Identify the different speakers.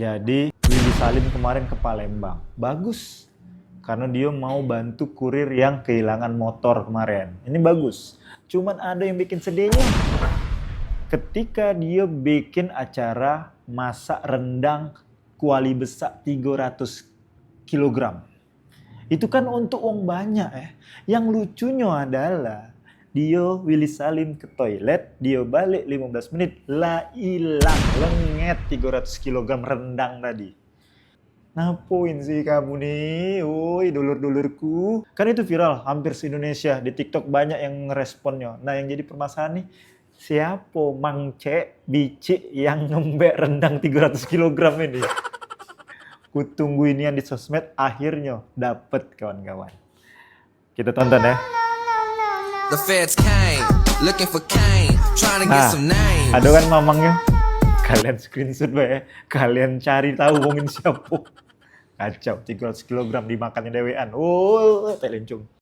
Speaker 1: Jadi Willy Salim kemarin ke Palembang, bagus. Karena dia mau bantu kurir yang kehilangan motor kemarin. Ini bagus. Cuman ada yang bikin sedihnya. Ketika dia bikin acara masak rendang kuali besar 300 kilogram. Itu kan untuk uang banyak ya. Yang lucunya adalah dia Willy Salim ke toilet, dia balik 15 menit, lah hilang, lenget 300 kg rendang tadi. Ngapain sih kamu nih? Woi, dulur-dulurku. Kan itu viral, hampir se-Indonesia. Di TikTok banyak yang ngeresponnya. Nah, yang jadi permasalahan nih, siapa Mang Cek bicik yang ngembek rendang 300 kg ini? Ku tunggu inian di sosmed, akhirnya dapet kawan-kawan. Kita tonton ya.
Speaker 2: The feds came, looking for Kane, trying to get some names.
Speaker 1: Ada kan mamangnya. Kalian screenshot ya. Kalian cari tahu ngomongin siapa. Kacau, 300 kg dimakannya dewean. Oh, telencung.